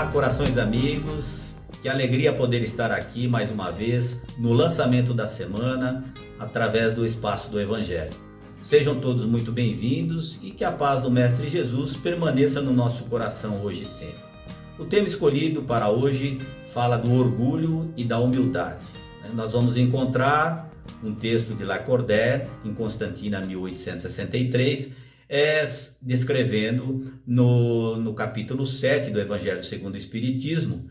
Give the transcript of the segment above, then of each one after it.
Olá, corações amigos, que alegria poder estar aqui mais uma vez no lançamento da semana através do Espaço do Evangelho. Sejam todos muito bem-vindos e que a paz do Mestre Jesus permaneça no nosso coração hoje e sempre. O tema escolhido para hoje fala do orgulho e da humildade. Nós vamos encontrar um texto de Lacordaire em Constantina 1863, descrevendo no capítulo 7 do Evangelho segundo o Espiritismo,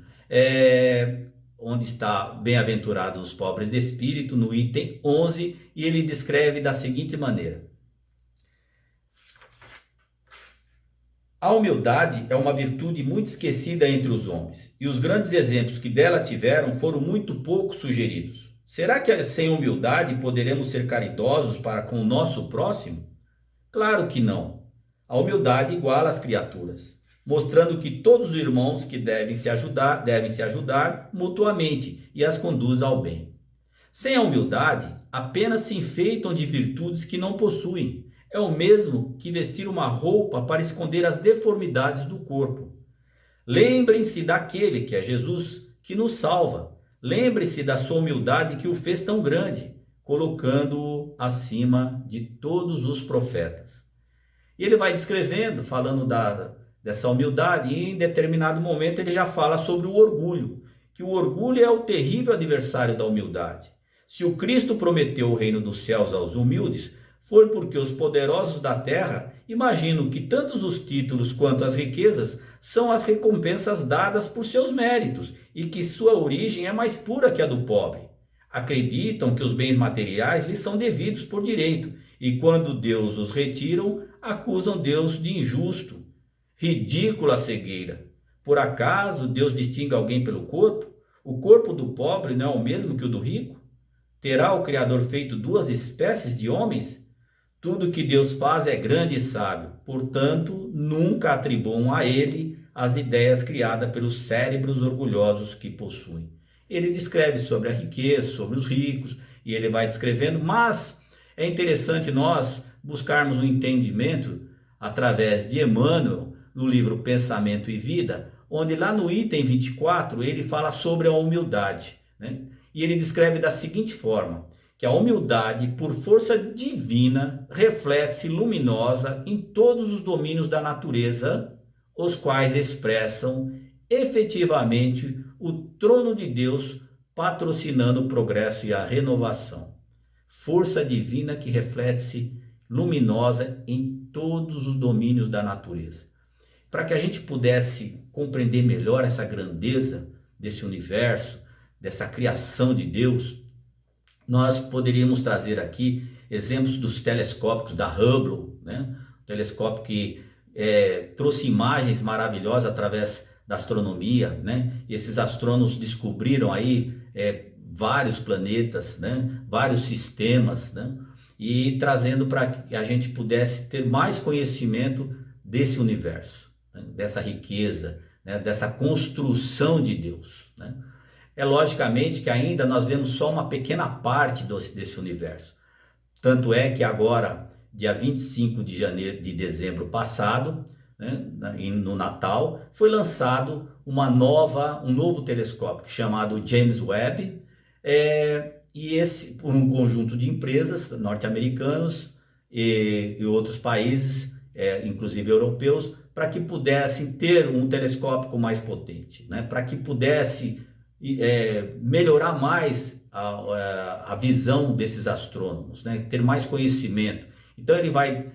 onde está bem-aventurados os pobres de espírito, no item 11, e ele descreve da seguinte maneira: a humildade é uma virtude muito esquecida entre os homens, e os grandes exemplos que dela tiveram foram muito pouco sugeridos. Será que sem humildade poderemos ser caridosos para com o nosso próximo? Claro que não. A humildade iguala as criaturas, mostrando que todos os irmãos que devem se ajudar mutuamente e as conduz ao bem. Sem a humildade, apenas se enfeitam de virtudes que não possuem. É o mesmo que vestir uma roupa para esconder as deformidades do corpo. Lembrem-se daquele que é Jesus, que nos salva. Lembre-se da sua humildade que o fez tão grande, colocando-o acima de todos os profetas. E ele vai descrevendo, falando dessa humildade, e em determinado momento ele já fala sobre o orgulho, que o orgulho é o terrível adversário da humildade. Se o Cristo prometeu o reino dos céus aos humildes, foi porque os poderosos da terra imaginam que tanto os títulos quanto as riquezas são as recompensas dadas por seus méritos e que sua origem é mais pura que a do pobre. Acreditam que os bens materiais lhes são devidos por direito e quando Deus os retiram, acusam Deus de injusto. Ridícula cegueira! Por acaso Deus distingue alguém pelo corpo? O corpo do pobre não é o mesmo que o do rico? Terá o Criador feito duas espécies de homens? Tudo que Deus faz é grande e sábio, portanto, nunca atribuam a ele as ideias criadas pelos cérebros orgulhosos que possuem. Ele descreve sobre a riqueza, sobre os ricos, e ele vai descrevendo, mas é interessante nós buscarmos um entendimento através de Emmanuel, no livro Pensamento e Vida, onde lá no item 24 ele fala sobre a humildade, né? E ele descreve da seguinte forma, que a humildade, por força divina, reflete-se luminosa em todos os domínios da natureza, os quais expressam efetivamente o trono de Deus, patrocinando o progresso e a renovação. Força divina que reflete-se luminosa em todos os domínios da natureza. Para que a gente pudesse compreender melhor essa grandeza desse universo, dessa criação de Deus, nós poderíamos trazer aqui exemplos dos telescópios da Hubble, né? O telescópio que trouxe imagens maravilhosas através da astronomia, né? E esses astrônomos descobriram aí vários planetas, né? Vários sistemas, né? E trazendo para que a gente pudesse ter mais conhecimento desse universo, né? Dessa riqueza, né? Dessa construção de Deus, né? É logicamente que ainda nós vemos só uma pequena parte desse universo. Tanto é que agora, dia 25 de dezembro passado, né, no Natal, foi lançado um novo telescópio chamado James Webb, e esse por um conjunto de empresas norte-americanos e outros países, inclusive europeus, para que pudessem ter um telescópio mais potente, né, para que pudesse melhorar mais a visão desses astrônomos, né? Ter mais conhecimento. Então ele vai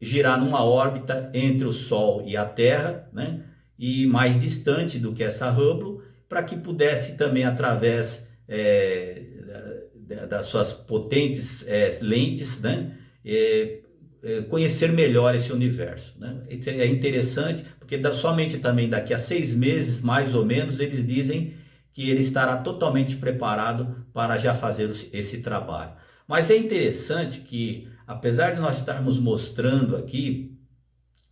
girar numa órbita entre o Sol e a Terra, né? E mais distante do que essa Hubble, para que pudesse também, através das suas potentes lentes, né? Conhecer melhor esse universo, né? É interessante, porque somente também daqui a 6 meses, mais ou menos, eles dizem que ele estará totalmente preparado para já fazer esse trabalho. Mas é interessante que, apesar de nós estarmos mostrando aqui,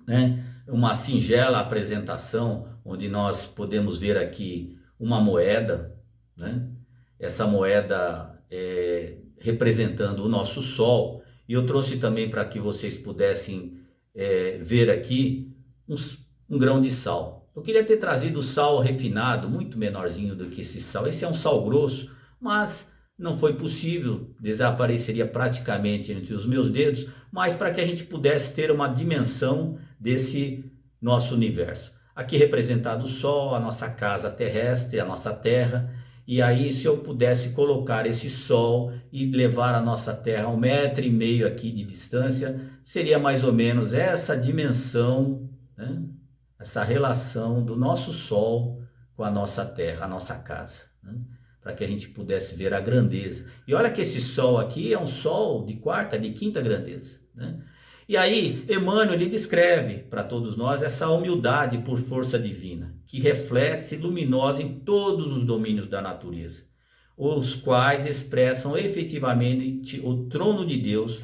né, uma singela apresentação, onde nós podemos ver aqui uma moeda, né, essa moeda representando o nosso Sol, e eu trouxe também para que vocês pudessem ver aqui um grão de sal. Eu queria ter trazido o sal refinado, muito menorzinho do que esse sal. Esse é um sal grosso, mas não foi possível, desapareceria praticamente entre os meus dedos, mas para que a gente pudesse ter uma dimensão desse nosso universo. Aqui representado o Sol, a nossa casa terrestre, a nossa Terra, e aí se eu pudesse colocar esse Sol e levar a nossa Terra a 1,5 m aqui de distância, seria mais ou menos essa dimensão, né? Essa relação do nosso Sol com a nossa Terra, a nossa casa, né? Para que a gente pudesse ver a grandeza. E olha que esse Sol aqui é um Sol de quarta, de quinta grandeza, né? E aí, Emmanuel ele descreve para todos nós essa humildade por força divina, que reflete-se luminosa em todos os domínios da natureza, os quais expressam efetivamente o trono de Deus,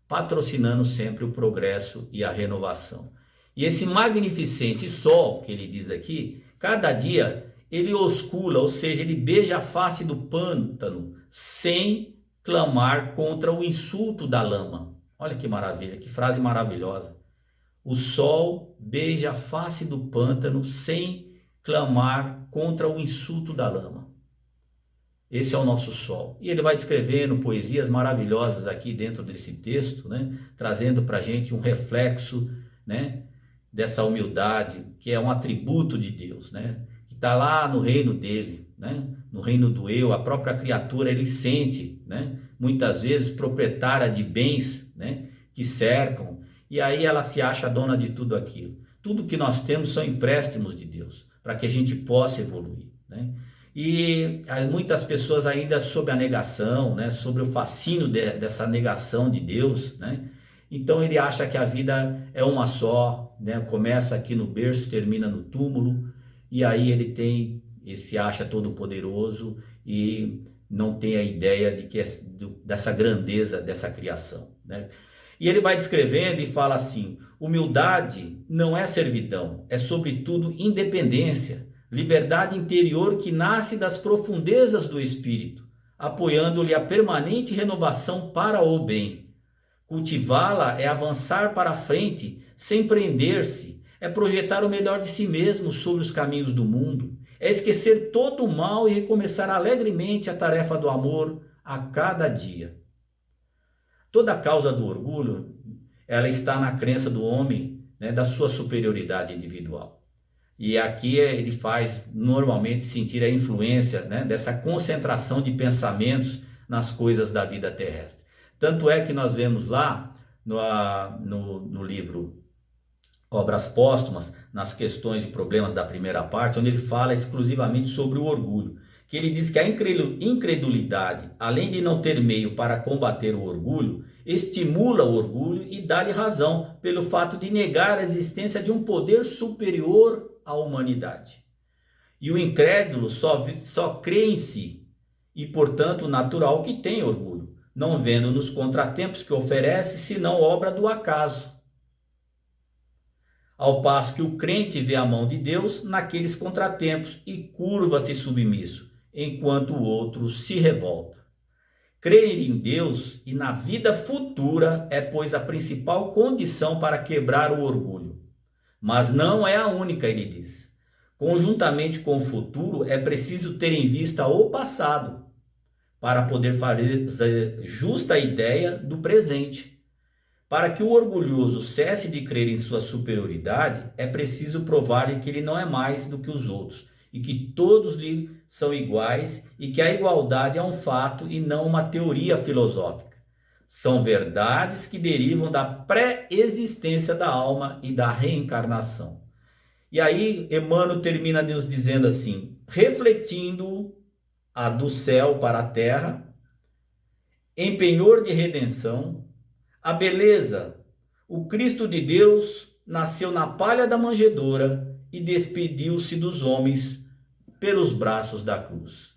patrocinando sempre o progresso e a renovação. E esse magnificente sol, que ele diz aqui, cada dia ele oscula, ou seja, ele beija a face do pântano, sem clamar contra o insulto da lama. Olha que maravilha, que frase maravilhosa. O sol beija a face do pântano sem clamar contra o insulto da lama. Esse é o nosso sol. E ele vai descrevendo poesias maravilhosas aqui dentro desse texto, né? Trazendo para a gente um reflexo, né? Dessa humildade, que é um atributo de Deus, né? Que está lá no reino dele, né? No reino do eu, a própria criatura, ele sente, né? Muitas vezes proprietária de bens, né? Que cercam, e aí ela se acha dona de tudo aquilo. Tudo que nós temos são empréstimos de Deus, para que a gente possa evoluir, né? E muitas pessoas ainda sob a negação, né? Sobre o fascínio dessa negação de Deus, né? Então ele acha que a vida é uma só, né? Começa aqui no berço, termina no túmulo, e aí ele se acha todo poderoso e não tem a ideia de que dessa grandeza dessa criação, né? E ele vai descrevendo e fala assim: humildade não é servidão, é sobretudo independência, liberdade interior que nasce das profundezas do espírito, apoiando-lhe a permanente renovação para o bem. Cultivá-la é avançar para a frente, sem prender-se, é projetar o melhor de si mesmo sobre os caminhos do mundo, é esquecer todo o mal e recomeçar alegremente a tarefa do amor a cada dia. Toda a causa do orgulho, ela está na crença do homem, né, da sua superioridade individual. E aqui ele faz normalmente sentir a influência, né, dessa concentração de pensamentos nas coisas da vida terrestre. Tanto é que nós vemos lá no livro Obras Póstumas, nas questões e problemas da primeira parte, onde ele fala exclusivamente sobre o orgulho, que ele diz que a incredulidade, além de não ter meio para combater o orgulho, estimula o orgulho e dá-lhe razão pelo fato de negar a existência de um poder superior à humanidade. E o incrédulo só crê em si e, portanto, natural que tem orgulho, não vendo nos contratempos que oferece, senão obra do acaso. Ao passo que o crente vê a mão de Deus naqueles contratempos e curva-se submisso, enquanto o outro se revolta. Crer em Deus e na vida futura é, pois, a principal condição para quebrar o orgulho. Mas não é a única, ele diz. Conjuntamente com o futuro, é preciso ter em vista o passado, para poder fazer justa ideia do presente. Para que o orgulhoso cesse de crer em sua superioridade, é preciso provar-lhe que ele não é mais do que os outros, e que todos lhe são iguais, e que a igualdade é um fato e não uma teoria filosófica. São verdades que derivam da pré-existência da alma e da reencarnação. E aí Emmanuel termina nos dizendo assim: refletindo a do céu para a terra, em penhor de redenção, a beleza, o Cristo de Deus nasceu na palha da manjedoura e despediu-se dos homens pelos braços da cruz.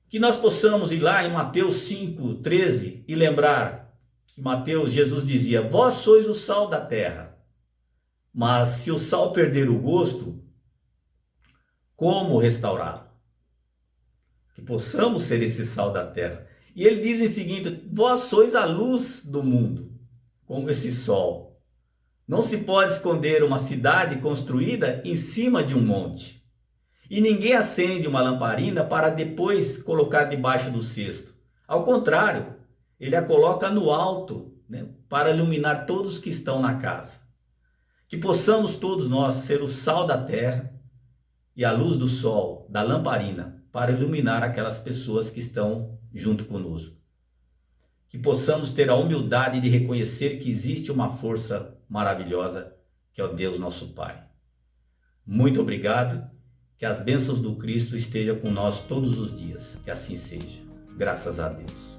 Que nós possamos ir lá em Mateus 5:13 e lembrar que Jesus dizia: vós sois o sal da terra, mas se o sal perder o gosto, como restaurá-lo? Que possamos ser esse sal da terra. E ele diz em seguinte: vós sois a luz do mundo, como esse sol, Não se pode esconder uma cidade construída em cima de um monte. E ninguém acende uma lamparina para depois colocar debaixo do cesto. Ao contrário, ele a coloca no alto, né, para iluminar todos que estão na casa. Que possamos todos nós ser o sal da terra e a luz do sol, da lamparina, para iluminar aquelas pessoas que estão junto conosco. Que possamos ter a humildade de reconhecer que existe uma força maravilhosa, que é o Deus nosso Pai. Muito obrigado, que as bênçãos do Cristo estejam com nós todos os dias, que assim seja. Graças a Deus.